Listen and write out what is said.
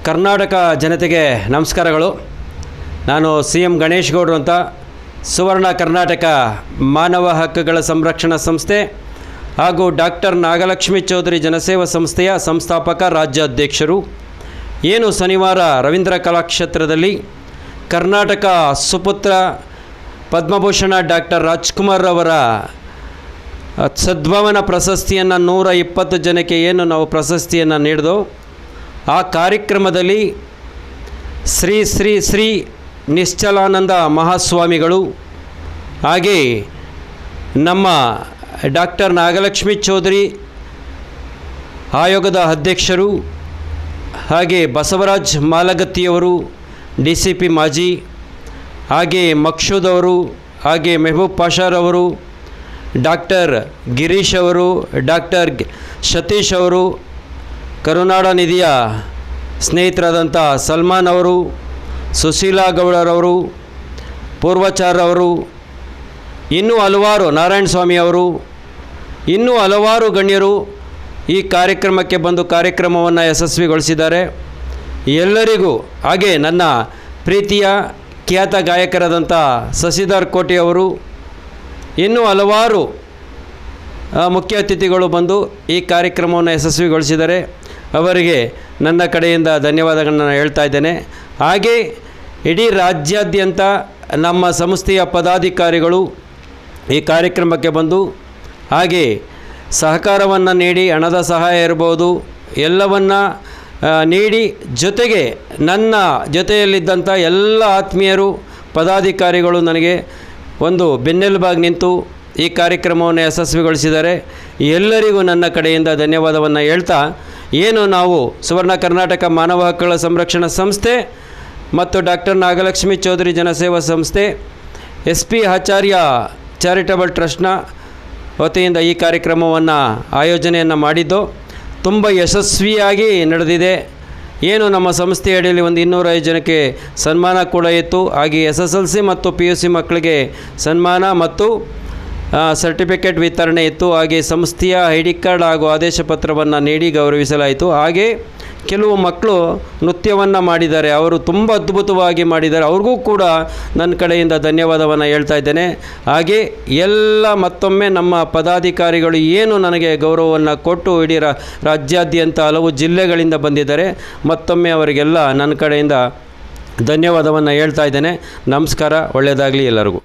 ಕರ್ನಾಟಕ ಜನತೆಗೆ ನಮಸ್ಕಾರಗಳು. ನಾನು CM ಗಣೇಶ್ ಗೌಡ್ರು ಅಂತ, ಸುವರ್ಣ ಕರ್ನಾಟಕ ಮಾನವ ಹಕ್ಕುಗಳ ಸಂರಕ್ಷಣಾ ಸಂಸ್ಥೆ ಹಾಗೂ ಡಾಕ್ಟರ್ ನಾಗಲಕ್ಷ್ಮಿ ಚೌಧರಿ ಜನಸೇವಾ ಸಂಸ್ಥೆಯ ಸಂಸ್ಥಾಪಕ ರಾಜ್ಯಾಧ್ಯಕ್ಷರು. ಏನು ಶನಿವಾರ ರವೀಂದ್ರ ಕಲಾಕ್ಷೇತ್ರದಲ್ಲಿ ಕರ್ನಾಟಕ ಸುಪುತ್ರ ಪದ್ಮಭೂಷಣ ಡಾಕ್ಟರ್ ರಾಜ್ಕುಮಾರ್ ಅವರ ಸದ್ಭಾವನಾ ಪ್ರಶಸ್ತಿಯನ್ನು 120 ಜನಕ್ಕೆ ಏನು ನಾವು ಪ್ರಶಸ್ತಿಯನ್ನು ನೀಡಿದೋ, ಆ ಕಾರ್ಯಕ್ರಮದಲ್ಲಿ ಶ್ರೀ ಶ್ರೀ ಶ್ರೀ ನಿಶ್ಚಲಾನಂದ ಮಹಾಸ್ವಾಮಿಗಳು, ಹಾಗೆ ನಮ್ಮ ಡಾಕ್ಟರ್ ನಾಗಲಕ್ಷ್ಮಿ ಚೌಧರಿ ಆಯೋಗದ ಅಧ್ಯಕ್ಷರು, ಹಾಗೆ ಬಸವರಾಜ್ ಮಾಲಗತ್ತಿಯವರು DCP ಮಾಜಿ, ಹಾಗೆ ಮಕ್ಷೂದ್ ಅವರು, ಹಾಗೆ ಮೆಹಬೂಬ್ ಪಾಷಾರವರು, ಡಾಕ್ಟರ್ ಗಿರೀಶ್ ಅವರು, ಡಾಕ್ಟರ್ ಸತೀಶ್ ಅವರು, ಕರುನಾಡ ನಿಧಿಯ ಸ್ನೇಹಿತರಾದಂಥ ಸಲ್ಮಾನ್ ಅವರು, ಸುಶೀಲಾ ಗೌಡರವರು, ಪೂರ್ವಾಚಾರ್ ಅವರು, ಇನ್ನೂ ಹಲವಾರು, ನಾರಾಯಣ ಸ್ವಾಮಿ ಅವರು, ಇನ್ನೂ ಹಲವಾರು ಗಣ್ಯರು ಈ ಕಾರ್ಯಕ್ರಮಕ್ಕೆ ಬಂದು ಕಾರ್ಯಕ್ರಮವನ್ನು ಯಶಸ್ವಿಗೊಳಿಸಿದ್ದಾರೆ. ಎಲ್ಲರಿಗೂ, ಹಾಗೆ ನನ್ನ ಪ್ರೀತಿಯ ಖ್ಯಾತ ಗಾಯಕರಾದಂಥ ಶಶಿಧರ್ ಕೋಟೆಯವರು, ಇನ್ನೂ ಹಲವಾರು ಮುಖ್ಯ ಅತಿಥಿಗಳು ಬಂದು ಈ ಕಾರ್ಯಕ್ರಮವನ್ನು ಯಶಸ್ವಿಗೊಳಿಸಿದ್ದಾರೆ. ಅವರಿಗೆ ನನ್ನ ಕಡೆಯಿಂದ ಧನ್ಯವಾದಗಳನ್ನು ಹೇಳ್ತಾ ಇದ್ದೇನೆ. ಹಾಗೆ ಇಡೀ ರಾಜ್ಯಾದ್ಯಂತ ನಮ್ಮ ಸಂಸ್ಥೆಯ ಪದಾಧಿಕಾರಿಗಳು ಈ ಕಾರ್ಯಕ್ರಮಕ್ಕೆ ಬಂದು ಹಾಗೆ ಸಹಕಾರವನ್ನು ನೀಡಿ, ಹಣದ ಸಹಾಯ ಇರ್ಬೋದು, ಎಲ್ಲವನ್ನು ನೀಡಿ, ಜೊತೆಗೆ ನನ್ನ ಜೊತೆಯಲ್ಲಿದ್ದಂಥ ಎಲ್ಲ ಆತ್ಮೀಯರು ಪದಾಧಿಕಾರಿಗಳು ನನಗೆ ಒಂದು ಬೆನ್ನೆಲುಬಾಗಿ ನಿಂತು ಈ ಕಾರ್ಯಕ್ರಮವನ್ನು ಯಶಸ್ವಿಗೊಳಿಸಿದ್ದಾರೆ. ಎಲ್ಲರಿಗೂ ನನ್ನ ಕಡೆಯಿಂದ ಧನ್ಯವಾದವನ್ನು ಹೇಳ್ತಾ, ಏನು ನಾವು ಸುವರ್ಣ ಕರ್ನಾಟಕ ಮಾನವ ಹಕ್ಕುಗಳ ಸಂರಕ್ಷಣಾ ಸಂಸ್ಥೆ ಮತ್ತು ಡಾಕ್ಟರ್ ನಾಗಲಕ್ಷ್ಮಿ ಚೌಧರಿ ಜನಸೇವಾ ಸಂಸ್ಥೆ SP ಆಚಾರ್ಯ ಚಾರಿಟಬಲ್ ಟ್ರಸ್ಟ್ನ ವತಿಯಿಂದ ಈ ಕಾರ್ಯಕ್ರಮವನ್ನು ಆಯೋಜನೆಯನ್ನು ಮಾಡಿದ್ದು ತುಂಬ ಯಶಸ್ವಿಯಾಗಿ ನಡೆದಿದೆ. ಏನು ನಮ್ಮ ಸಂಸ್ಥೆ ಅಡಿಯಲ್ಲಿ ಒಂದು 205 ಜನಕ್ಕೆ ಸನ್ಮಾನ ಕೂಡ ಇತ್ತು. ಹಾಗೆ SSLC ಮತ್ತು PUC ಮಕ್ಕಳಿಗೆ ಸನ್ಮಾನ ಮತ್ತು ಸರ್ಟಿಫಿಕೇಟ್ ವಿತರಣೆ ಇತ್ತು. ಹಾಗೆ ಸಂಸ್ಥೆಯ ID ಕಾರ್ಡ್ ಹಾಗೂ ಆದೇಶ ಪತ್ರವನ್ನು ನೀಡಿ ಗೌರವಿಸಲಾಯಿತು. ಹಾಗೆ ಕೆಲವು ಮಕ್ಕಳು ನೃತ್ಯವನ್ನು ಮಾಡಿದ್ದಾರೆ, ಅವರು ತುಂಬ ಅದ್ಭುತವಾಗಿ ಮಾಡಿದ್ದಾರೆ. ಅವ್ರಿಗೂ ಕೂಡ ನನ್ನ ಕಡೆಯಿಂದ ಧನ್ಯವಾದವನ್ನು ಹೇಳ್ತಾ ಇದ್ದೇನೆ. ಹಾಗೆ ಎಲ್ಲ ಮತ್ತೊಮ್ಮೆ ನಮ್ಮ ಪದಾಧಿಕಾರಿಗಳು ಏನು ನನಗೆ ಗೌರವವನ್ನು ಕೊಟ್ಟು ಇಡೀ ರಾಜ್ಯಾದ್ಯಂತ ಹಲವು ಜಿಲ್ಲೆಗಳಿಂದ ಬಂದಿದ್ದಾರೆ, ಮತ್ತೊಮ್ಮೆ ಅವರಿಗೆಲ್ಲ ನನ್ನ ಕಡೆಯಿಂದ ಧನ್ಯವಾದವನ್ನು ಹೇಳ್ತಾ ಇದ್ದೇನೆ. ನಮಸ್ಕಾರ, ಒಳ್ಳೆಯದಾಗಲಿ ಎಲ್ಲರಿಗೂ.